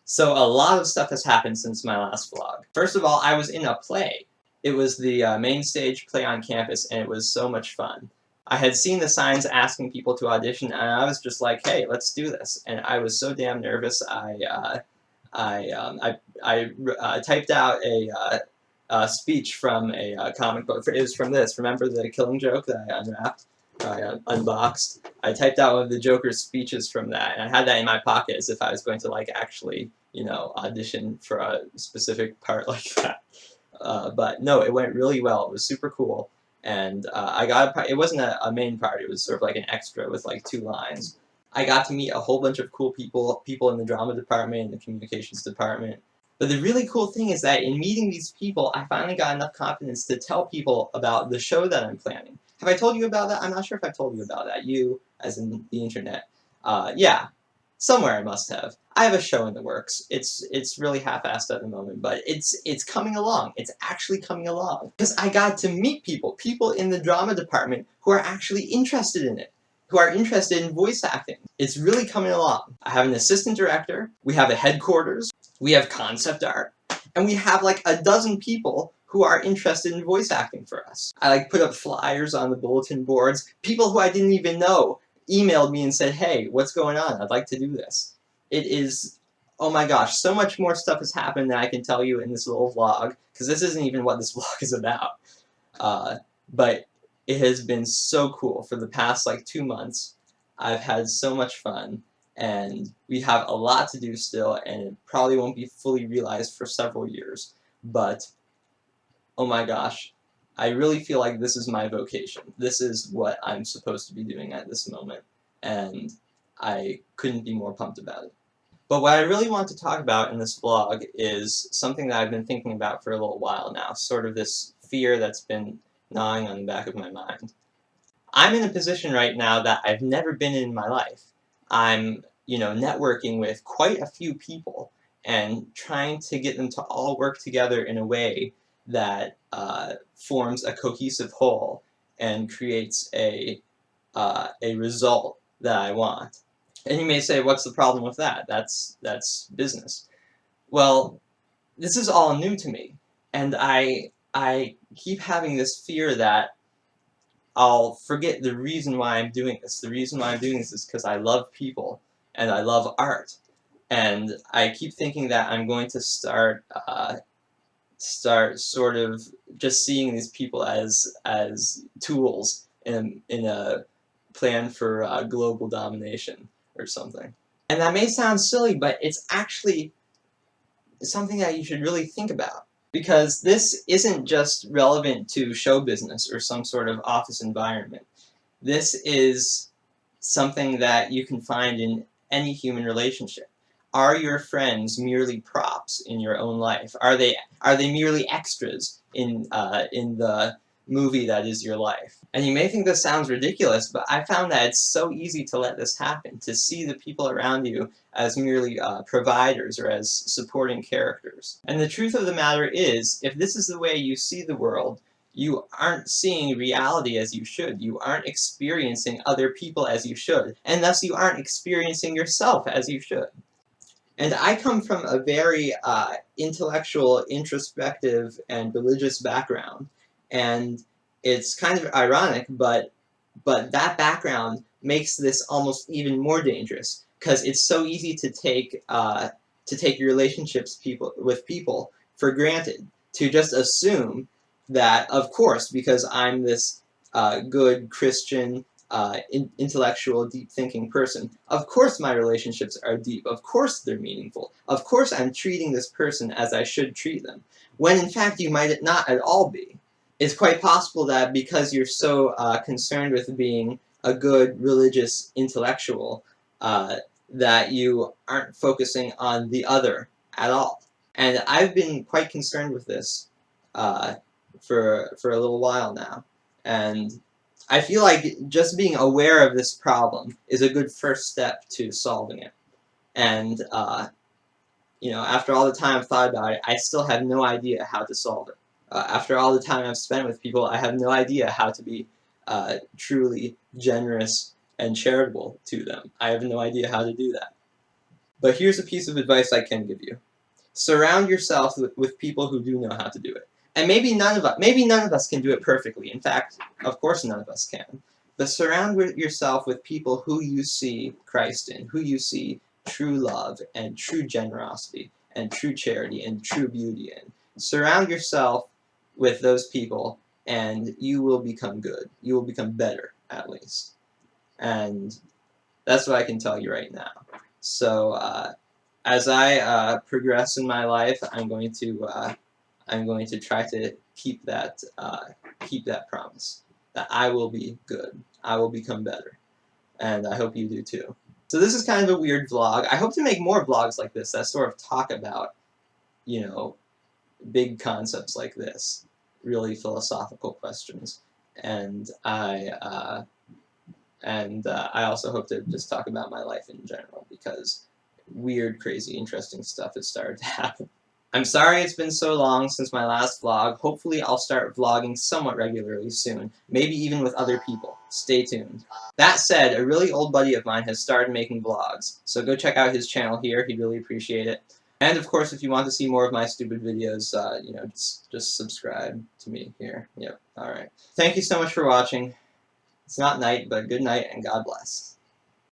So a lot of stuff has happened since my last vlog. First of all, I was in a play. It was the main stage play on campus, and it was so much fun. I had seen the signs asking people to audition, and I was just like, "Hey, let's do this!" And I was so damn nervous. I typed out a speech from a comic book. It was from this. Remember the Killing Joke that I unwrapped? I unboxed. I typed out one of the Joker's speeches from that, and I had that in my pocket as if I was going to like actually, audition for a specific part like that. But no, it went really well. It was super cool, and I got a part. It wasn't a main part. It was sort of like an extra with like 2 lines. I got to meet a whole bunch of cool people in the drama department and the communications department. But the really cool thing is that in meeting these people, I finally got enough confidence to tell people about the show that I'm planning. Have I told you about that? I'm not sure if I've told you about that. You, as in the internet. Yeah, somewhere I must have. I have a show in the works. It's really half-assed at the moment, but it's coming along. It's actually coming along. Because I got to meet people in the drama department who are actually interested in it, who are interested in voice acting. It's really coming along. I have an assistant director, we have a headquarters, we have concept art, and we have like a dozen people who are interested in voice acting for us. I like put up flyers on the bulletin boards. People who I didn't even know emailed me and said, "Hey, what's going on? I'd like to do this." It is, oh my gosh, so much more stuff has happened than I can tell you in this little vlog, because this isn't even what this vlog is about. But it has been so cool for the past like 2 months. I've had so much fun, and we have a lot to do still, and it probably won't be fully realized for several years. But oh my gosh, I really feel like this is my vocation. This is what I'm supposed to be doing at this moment, and I couldn't be more pumped about it. But what I really want to talk about in this vlog is something that I've been thinking about for a little while now, sort of this fear that's been gnawing on the back of my mind. I'm in a position right now that I've never been in my life. I'm, networking with quite a few people and trying to get them to all work together in a way that forms a cohesive whole and creates a result that I want. And you may say, what's the problem with that? That's business. Well, this is all new to me, and I keep having this fear that I'll forget the reason why I'm doing this. The reason why I'm doing this is because I love people and I love art, and I keep thinking that I'm going to start sort of just seeing these people as tools in a plan for global domination or something. And that may sound silly, but it's actually something that you should really think about, because this isn't just relevant to show business or some sort of office environment. This is something that you can find in any human relationship. Are your friends merely props in your own life? Are they merely extras in the movie that is your life? And you may think this sounds ridiculous, but I found that it's so easy to let this happen, to see the people around you as merely providers or as supporting characters. And the truth of the matter is, if this is the way you see the world, you aren't seeing reality as you should. You aren't experiencing other people as you should. And thus you aren't experiencing yourself as you should. And I come from a very intellectual, introspective, and religious background. And it's kind of ironic, but that background makes this almost even more dangerous, because it's so easy to take your relationships with people for granted, to just assume that, of course, because I'm this good Christian, intellectual, deep-thinking person, of course my relationships are deep, of course they're meaningful, of course I'm treating this person as I should treat them, when in fact you might not at all be. It's quite possible that because you're so concerned with being a good religious intellectual, that you aren't focusing on the other at all. And I've been quite concerned with this for a little while now, and I feel like just being aware of this problem is a good first step to solving it. And after all the time I've thought about it, I still have no idea how to solve it. After all the time I've spent with people, I have no idea how to be truly generous and charitable to them. I have no idea how to do that. But here's a piece of advice I can give you. Surround yourself with people who do know how to do it. And maybe none of us can do it perfectly. In fact, of course none of us can. But surround yourself with people who you see Christ in, who you see true love and true generosity and true charity and true beauty in. Surround yourself with those people and you will become good. You will become better, at least. And that's what I can tell you right now. So as I progress in my life, I'm going to try to keep that promise that I will be good. I will become better, and I hope you do too. So this is kind of a weird vlog. I hope to make more vlogs like this that sort of talk about, you know, big concepts like this, really philosophical questions, and I also hope to just talk about my life in general, because weird, crazy, interesting stuff has started to happen. I'm sorry it's been so long since my last vlog. Hopefully I'll start vlogging somewhat regularly soon, maybe even with other people. Stay tuned. That said, a really old buddy of mine has started making vlogs, so go check out his channel here, he'd really appreciate it. And of course, if you want to see more of my stupid videos, you know, just subscribe to me here. Yep, alright. Thank you so much for watching. It's not night, but good night and God bless.